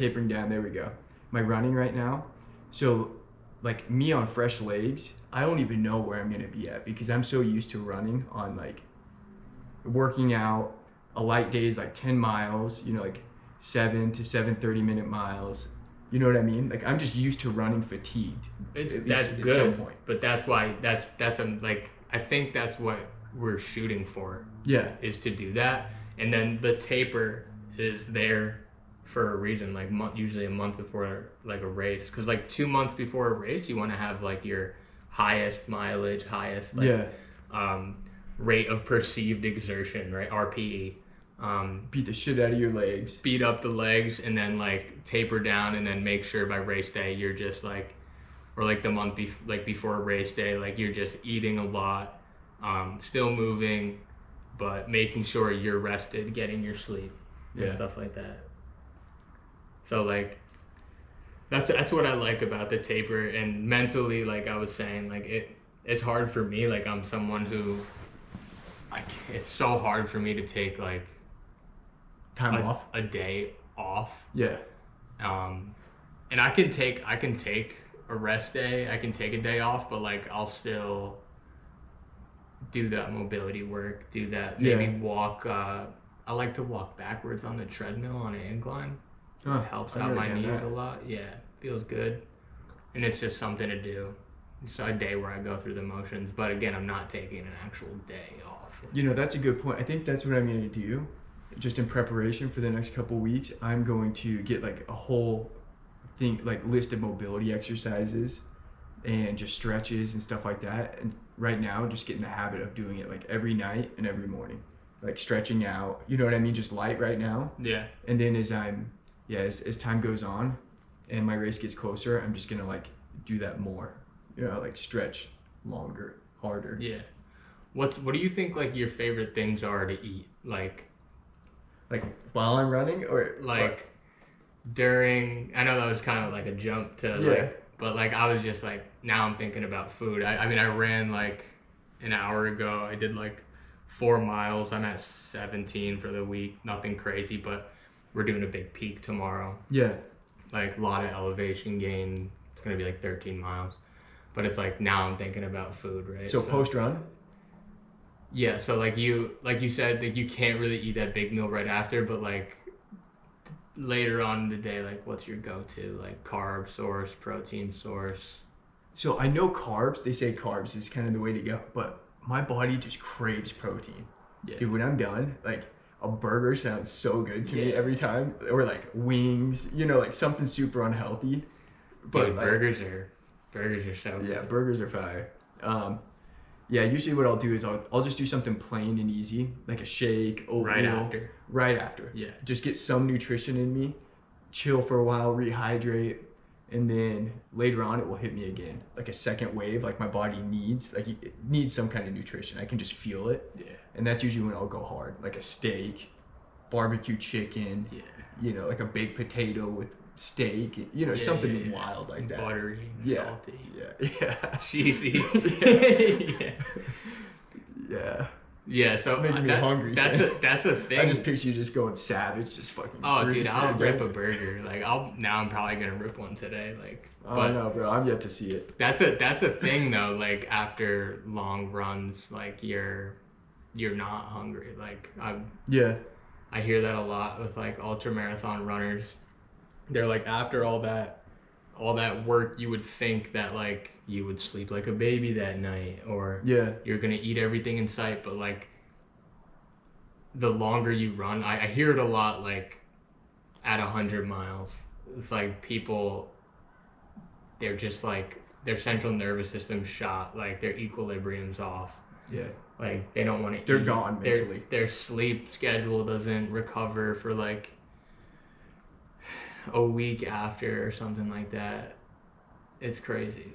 tapering down. There we go. My running right now. So, like me on fresh legs, I don't even know where I'm gonna be at because I'm so used to running on like working out. A light day is like 10 miles. You know, like 7 to 7:30 minute miles. You know what I mean? Like I'm just used to running fatigued. That's good. At some point. But that's why like I think that's what we're shooting for. Yeah. Is to do that, and then the taper is there for a reason. Like usually a month before like a race, because like 2 months before a race, you want to have like your highest mileage, highest like rate of perceived exertion, right? RPE. Beat the shit out of your legs. Beat up the legs, and then like taper down, and then make sure by race day you're just like, or like the month before race day, like you're just eating a lot, still moving, but making sure you're rested, getting your sleep, and stuff like that. So like, that's what I like about the taper. And mentally, like I was saying, like it's hard for me. Like I'm someone who, like, it's so hard for me to take like time off, a day off. Yeah. And I can take a rest day. I can take a day off, but like I'll still do that mobility work. Do that maybe walk. I like to walk backwards on the treadmill on an incline. It helps out my knees a lot. Yeah, feels good, and it's just something to do. It's a day where I go through the motions, but again, I'm not taking an actual day off. You know, that's a good point. I think that's what I'm going to do. Just in preparation for the next couple of weeks, I'm going to get like a whole thing, like list of mobility exercises and just stretches and stuff like that. And right now, just get in the habit of doing it like every night and every morning, like stretching out. You know what I mean? Just light right now. Yeah. And then as time goes on and my race gets closer, I'm just gonna like do that more. You know, like stretch longer, harder. Yeah. What do you think like your favorite things are to eat? Like while I'm running, or like what? During, I know that was kind of like a jump to like, but like I was just like, now I'm thinking about food. I mean, I ran like an hour ago. I did like 4 miles. I'm at 17 for the week. Nothing crazy, but we're doing a big peak tomorrow. Yeah. Like a lot of elevation gain. It's going to be like 13 miles. But it's like, now I'm thinking about food, right? So post run? Yeah, so like you said, like you can't really eat that big meal right after, but like later on in the day, like what's your go-to, like carb source, protein source? So I know carbs, they say carbs is kind of the way to go, but my body just craves protein. Yeah. Dude, when I'm done, like a burger sounds so good to me every time, or like wings, you know, like something super unhealthy. But dude, like, burgers are so good. Yeah, burgers are fire. Yeah, usually what I'll do is I'll just do something plain and easy, like a shake, oatmeal. Right after. Yeah. Just get some nutrition in me, chill for a while, rehydrate, and then later on it will hit me again. Like a second wave, like my body needs some kind of nutrition. I can just feel it. Yeah. And that's usually when I'll go hard, like a steak, barbecue chicken, you know, like a baked potato with steak, you know, something wild like that. Buttery, salty. Yeah. Cheesy. Yeah, so making me hungry. That's a thing. I just picture you just going savage, just fucking. Oh, dude, I'll rip a burger. Like now I'm probably gonna rip one today. Like, but no, bro, I'm yet to see it. That's a thing though. Like after long runs, like you're not hungry. Like I hear that a lot with like ultra marathon runners. They're like, after all that work, you would think that like you would sleep like a baby that night, or you're gonna eat everything in sight. But like the longer you run, I hear it a lot. Like at 100 miles, it's like people, they're just like their central nervous system's shot, like their equilibrium's off. Yeah. Like they don't want to. They're gone mentally. Their sleep schedule doesn't recover for like a week after or something like that. It's crazy.